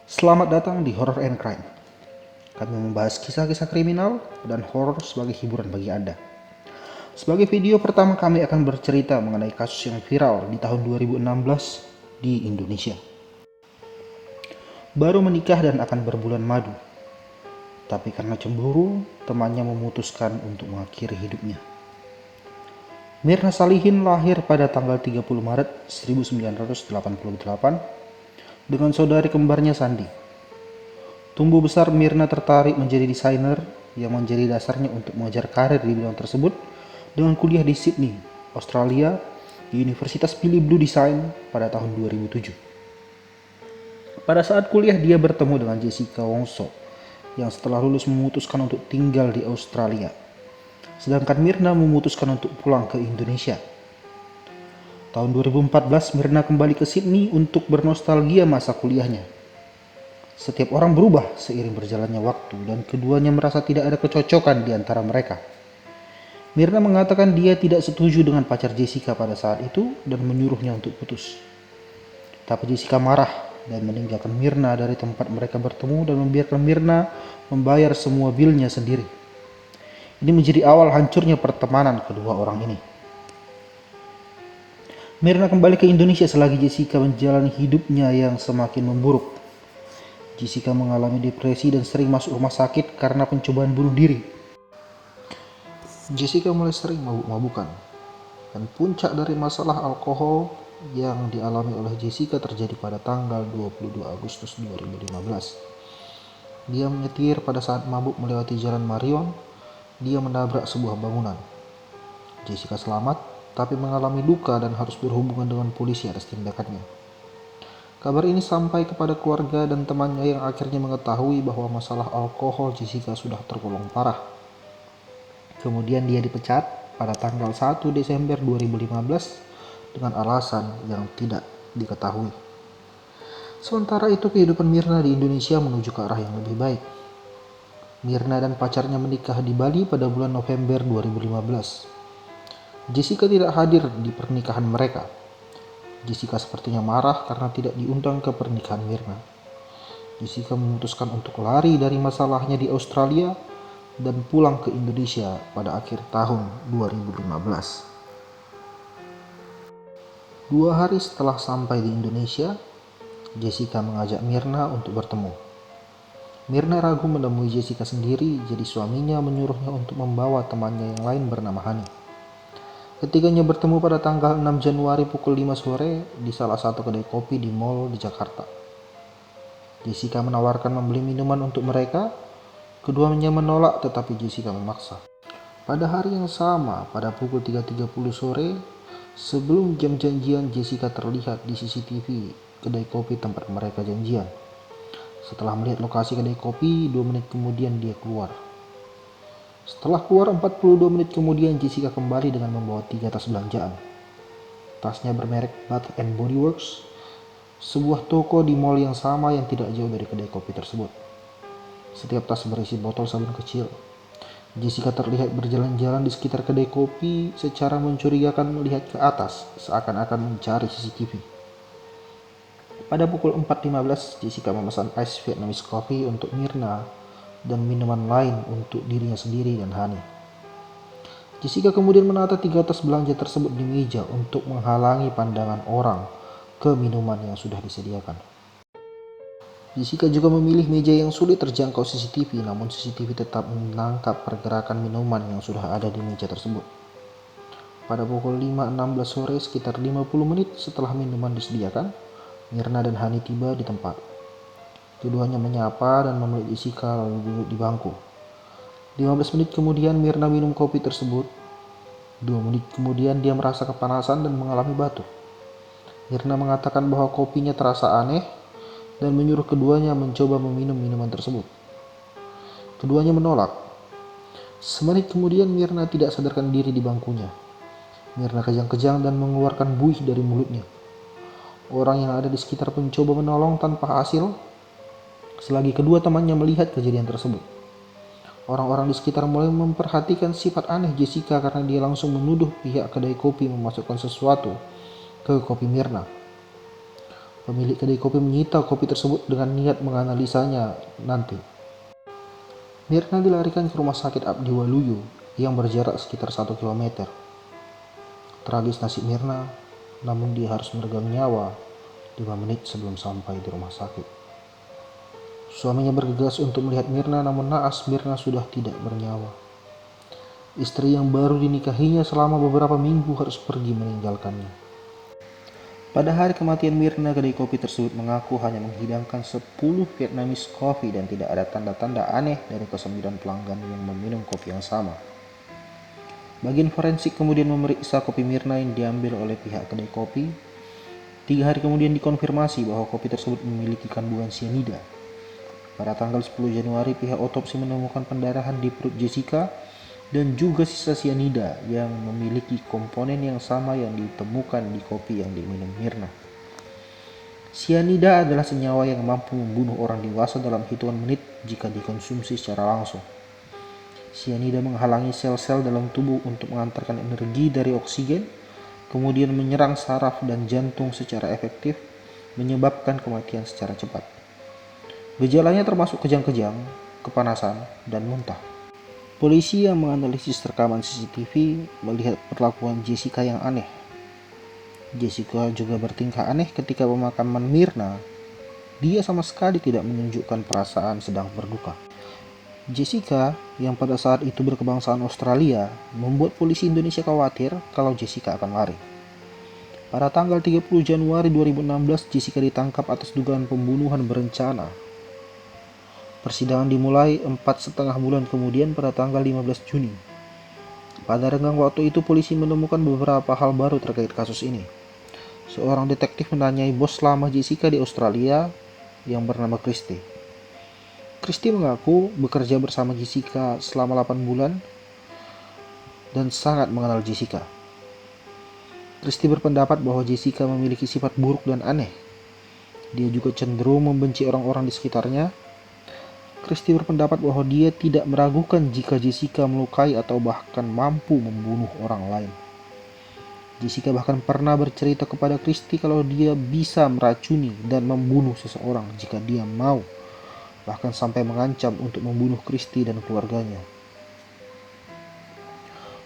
Selamat datang di Horror and Crime. Kami membahas kisah-kisah kriminal dan horor sebagai hiburan bagi Anda. Sebagai video pertama kami akan bercerita mengenai kasus yang viral di tahun 2016 di Indonesia. Baru menikah dan akan berbulan madu. Tapi karena cemburu, temannya memutuskan untuk mengakhiri hidupnya. Mirna Salihin lahir pada tanggal 30 Maret 1988 dengan saudari kembarnya Sandi. Tumbuh besar Mirna tertarik menjadi desainer yang menjadi dasarnya untuk mengejar karir di bidang tersebut dengan kuliah di Sydney, Australia di Universitas Pilih Blue Design pada tahun 2007. Pada saat kuliah dia bertemu dengan Jessica Wongso yang setelah lulus memutuskan untuk tinggal di Australia. Sedangkan Mirna memutuskan untuk pulang ke Indonesia. Tahun 2014 Mirna kembali ke Sydney untuk bernostalgia masa kuliahnya. Setiap orang berubah seiring berjalannya waktu dan keduanya merasa tidak ada kecocokan di antara mereka. Mirna mengatakan dia tidak setuju dengan pacar Jessica pada saat itu dan menyuruhnya untuk putus. Tapi Jessica marah dan meninggalkan Mirna dari tempat mereka bertemu dan membiarkan Mirna membayar semua bilnya sendiri. Ini menjadi awal hancurnya pertemanan kedua orang ini. Mirna kembali ke Indonesia selagi Jessica menjalani hidupnya yang semakin memburuk. Jessica mengalami depresi dan sering masuk rumah sakit karena pencobaan bunuh diri. Jessica mulai sering mabuk-mabukan, dan puncak dari masalah alkohol yang dialami oleh Jessica terjadi pada tanggal 22 Agustus 2015. Dia menyetir pada saat mabuk melewati Jalan Marion. Dia menabrak sebuah bangunan. Jessica selamat, tapi mengalami luka dan harus berhubungan dengan polisi atas tindakannya. Kabar ini sampai kepada keluarga dan temannya yang akhirnya mengetahui bahwa masalah alkohol Jessica sudah tergolong parah. Kemudian dia dipecat pada tanggal 1 Desember 2015 dengan alasan yang tidak diketahui. Sementara itu kehidupan Mirna di Indonesia menuju ke arah yang lebih baik. Mirna dan pacarnya menikah di Bali pada bulan November 2015. Jessica tidak hadir di pernikahan mereka. Jessica sepertinya marah karena tidak diundang ke pernikahan Mirna. Jessica memutuskan untuk lari dari masalahnya di Australia dan pulang ke Indonesia pada akhir tahun 2015. 2 hari setelah sampai di Indonesia, Jessica mengajak Mirna untuk bertemu. Mirna ragu menemui Jessica sendiri, jadi suaminya menyuruhnya untuk membawa temannya yang lain bernama Hani. Ketiganya bertemu pada tanggal 6 Januari pukul 5 sore di salah satu kedai kopi di mall di Jakarta. Jessica menawarkan membeli minuman untuk mereka. Keduanya menolak tetapi Jessica memaksa. Pada hari yang sama, pada pukul 3.30 sore, sebelum jam janjian, Jessica terlihat di CCTV kedai kopi tempat mereka janjian. Setelah melihat lokasi kedai kopi, 2 menit kemudian dia keluar. Setelah keluar 42 menit kemudian, Jessica kembali dengan membawa 3 tas belanjaan. Tasnya bermerek Bath and Body Works, sebuah toko di mall yang sama yang tidak jauh dari kedai kopi tersebut. Setiap tas berisi botol sabun kecil. Jessica terlihat berjalan-jalan di sekitar kedai kopi secara mencurigakan melihat ke atas, seakan-akan mencari CCTV. Pada pukul 4.15, Jessica memesan ice Vietnamese coffee untuk Mirna dan minuman lain untuk dirinya sendiri dan Hani. Jessica kemudian menata 3 tas belanja tersebut di meja untuk menghalangi pandangan orang ke minuman yang sudah disediakan. Jessica juga memilih meja yang sulit terjangkau CCTV, namun CCTV tetap menangkap pergerakan minuman yang sudah ada di meja tersebut. Pada pukul 5.16 sore, sekitar 50 menit setelah minuman disediakan, Mirna dan Hani tiba di tempat. Keduanya menyapa dan memeluk Jessica lalu duduk di bangku. 15 menit kemudian Mirna minum kopi tersebut. 2 menit kemudian dia merasa kepanasan dan mengalami batuk. Mirna mengatakan bahwa kopinya terasa aneh dan menyuruh keduanya mencoba meminum minuman tersebut. Keduanya menolak. Semenit kemudian Mirna tidak sadarkan diri di bangkunya. Mirna kejang-kejang dan mengeluarkan buih dari mulutnya. Orang yang ada di sekitar mencoba menolong tanpa hasil. Selagi kedua temannya melihat kejadian tersebut, orang-orang di sekitar mulai memperhatikan sifat aneh Jessica karena dia langsung menuduh pihak kedai kopi memasukkan sesuatu ke kopi Mirna. Pemilik kedai kopi menyita kopi tersebut dengan niat menganalisanya nanti. Mirna dilarikan ke rumah sakit Abdi Waluyo yang berjarak sekitar 1 km. Tragis nasib Mirna, namun dia harus meregang nyawa 5 menit sebelum sampai di rumah sakit. Suaminya bergegas untuk melihat Mirna, namun naas Mirna sudah tidak bernyawa. Istri yang baru dinikahinya selama beberapa minggu harus pergi meninggalkannya. Pada hari kematian Mirna, kedai kopi tersebut mengaku hanya menghidangkan 10 Vietnamese coffee dan tidak ada tanda-tanda aneh dari ke-9 pelanggan yang meminum kopi yang sama. Bagian forensik kemudian memeriksa kopi Mirna yang diambil oleh pihak kedai kopi. 3 hari kemudian dikonfirmasi bahwa kopi tersebut memiliki kandungan cyanida. Pada tanggal 10 Januari, pihak otopsi menemukan pendarahan di perut Jessica dan juga sisa cyanida yang memiliki komponen yang sama yang ditemukan di kopi yang diminum Mirna. Cyanida adalah senyawa yang mampu membunuh orang dewasa dalam hitungan menit jika dikonsumsi secara langsung. Cyanida menghalangi sel-sel dalam tubuh untuk mengantarkan energi dari oksigen, kemudian menyerang saraf dan jantung secara efektif, menyebabkan kematian secara cepat. Gejalanya termasuk kejang-kejang, kepanasan, dan muntah. Polisi yang menganalisis rekaman CCTV melihat perlakuan Jessica yang aneh. Jessica juga bertingkah aneh ketika pemakaman Mirna. Dia sama sekali tidak menunjukkan perasaan sedang berduka. Jessica, yang pada saat itu berkebangsaan Australia, membuat polisi Indonesia khawatir kalau Jessica akan lari. Pada tanggal 30 Januari 2016, Jessica ditangkap atas dugaan pembunuhan berencana. Persidangan dimulai 4,5 bulan kemudian pada tanggal 15 Juni. Pada renggang waktu itu, polisi menemukan beberapa hal baru terkait kasus ini. Seorang detektif menanyai bos lama Jessica di Australia yang bernama Christy. Christy mengaku bekerja bersama Jessica selama 8 bulan dan sangat mengenal Jessica. Christy berpendapat bahwa Jessica memiliki sifat buruk dan aneh. Dia juga cenderung membenci orang-orang di sekitarnya. Christy berpendapat bahwa dia tidak meragukan jika Jessica melukai atau bahkan mampu membunuh orang lain. Jessica bahkan pernah bercerita kepada Christy kalau dia bisa meracuni dan membunuh seseorang jika dia mau, bahkan sampai mengancam untuk membunuh Christy dan keluarganya.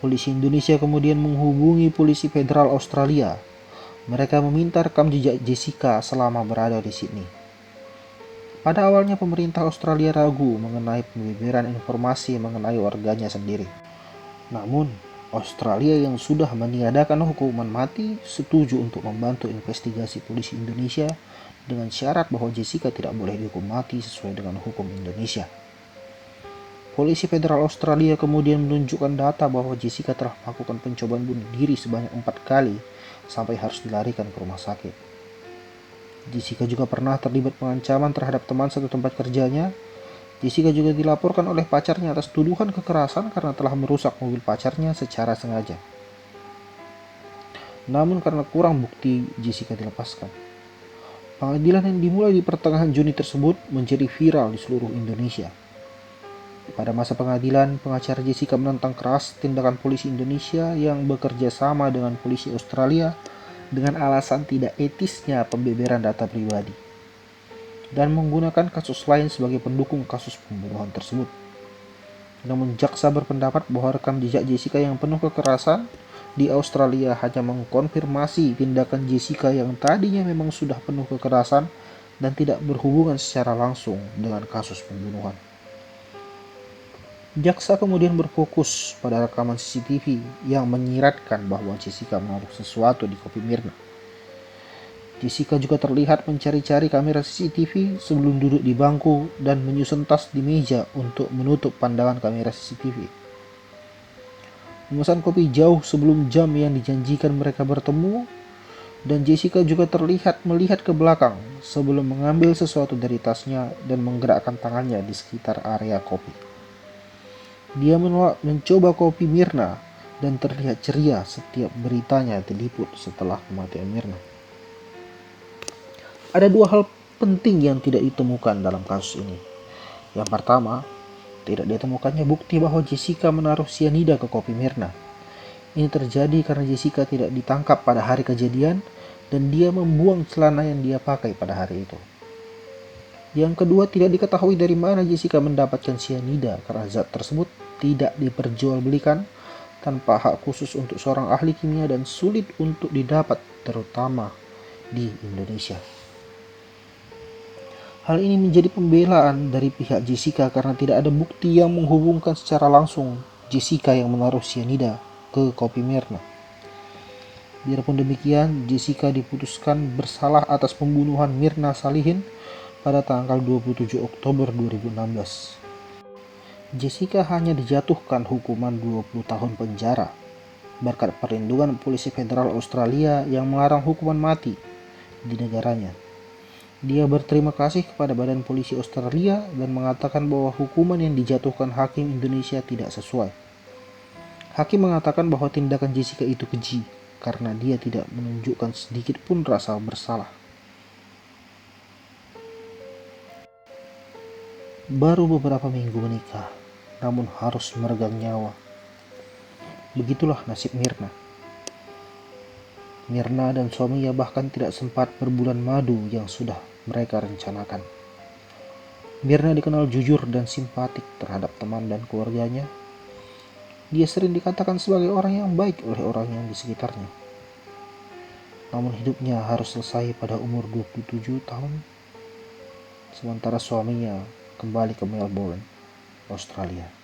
Polisi Indonesia kemudian menghubungi polisi federal Australia. Mereka meminta rekam jejak Jessica selama berada di Sydney. Pada awalnya pemerintah Australia ragu mengenai pembeberan informasi mengenai warganya sendiri. Namun, Australia yang sudah meniadakan hukuman mati setuju untuk membantu investigasi polisi Indonesia dengan syarat bahwa Jessica tidak boleh dihukum mati sesuai dengan hukum Indonesia. Polisi federal Australia kemudian menunjukkan data bahwa Jessica telah melakukan pencobaan bunuh diri sebanyak 4 kali sampai harus dilarikan ke rumah sakit. Jessica juga pernah terlibat pengancaman terhadap teman satu tempat kerjanya. Jessica juga dilaporkan oleh pacarnya atas tuduhan kekerasan karena telah merusak mobil pacarnya secara sengaja. Namun karena kurang bukti, Jessica dilepaskan. Pengadilan yang dimulai di pertengahan Juni tersebut menjadi viral di seluruh Indonesia. Pada masa pengadilan, pengacara Jessica menentang keras tindakan polisi Indonesia yang bekerja sama dengan polisi Australia dengan alasan tidak etisnya pembeberan data pribadi dan menggunakan kasus lain sebagai pendukung kasus pembunuhan tersebut. Namun jaksa berpendapat bahwa rekam jejak Jessica yang penuh kekerasan di Australia hanya mengkonfirmasi tindakan Jessica yang tadinya memang sudah penuh kekerasan dan tidak berhubungan secara langsung dengan kasus pembunuhan. Jaksa kemudian berfokus pada rekaman CCTV yang menyiratkan bahwa Jessica menaruh sesuatu di kopi Mirna. Jessica juga terlihat mencari-cari kamera CCTV sebelum duduk di bangku dan menyusun tas di meja untuk menutup pandangan kamera CCTV. Memesan kopi jauh sebelum jam yang dijanjikan mereka bertemu, dan Jessica juga terlihat melihat ke belakang sebelum mengambil sesuatu dari tasnya dan menggerakkan tangannya di sekitar area kopi. Dia mencoba kopi Mirna dan terlihat ceria setiap beritanya diliput setelah kematian Mirna. Ada 2 hal penting yang tidak ditemukan dalam kasus ini. Yang pertama, tidak ditemukannya bukti bahwa Jessica menaruh cyanida ke kopi Mirna. Ini terjadi karena Jessica tidak ditangkap pada hari kejadian dan dia membuang celana yang dia pakai pada hari itu. Yang kedua, tidak diketahui dari mana Jessica mendapatkan cyanida karena zat tersebut tidak diperjualbelikan tanpa hak khusus untuk seorang ahli kimia dan sulit untuk didapat, terutama di Indonesia. Hal ini menjadi pembelaan dari pihak Jessica karena tidak ada bukti yang menghubungkan secara langsung Jessica yang menaruh cyanida ke kopi Mirna. Biarpun demikian, Jessica diputuskan bersalah atas pembunuhan Mirna Salihin pada tanggal 27 Oktober 2016. Jessica hanya dijatuhkan hukuman 20 tahun penjara berkat perlindungan polisi federal Australia yang melarang hukuman mati di negaranya. Dia berterima kasih kepada Badan Polisi Australia dan mengatakan bahwa hukuman yang dijatuhkan hakim Indonesia tidak sesuai. Hakim mengatakan bahwa tindakan Jessica itu keji karena dia tidak menunjukkan sedikit pun rasa bersalah. Baru beberapa minggu menikah, namun harus meregang nyawa. Begitulah nasib Mirna. Mirna dan suaminya bahkan tidak sempat berbulan madu yang sudah mereka rencanakan. Mirna dikenal jujur dan simpatik terhadap teman dan keluarganya. Dia sering dikatakan sebagai orang yang baik oleh orang yang di sekitarnya. Namun hidupnya harus selesai pada umur 27 tahun, sementara suaminya kembali ke Melbourne, Australia.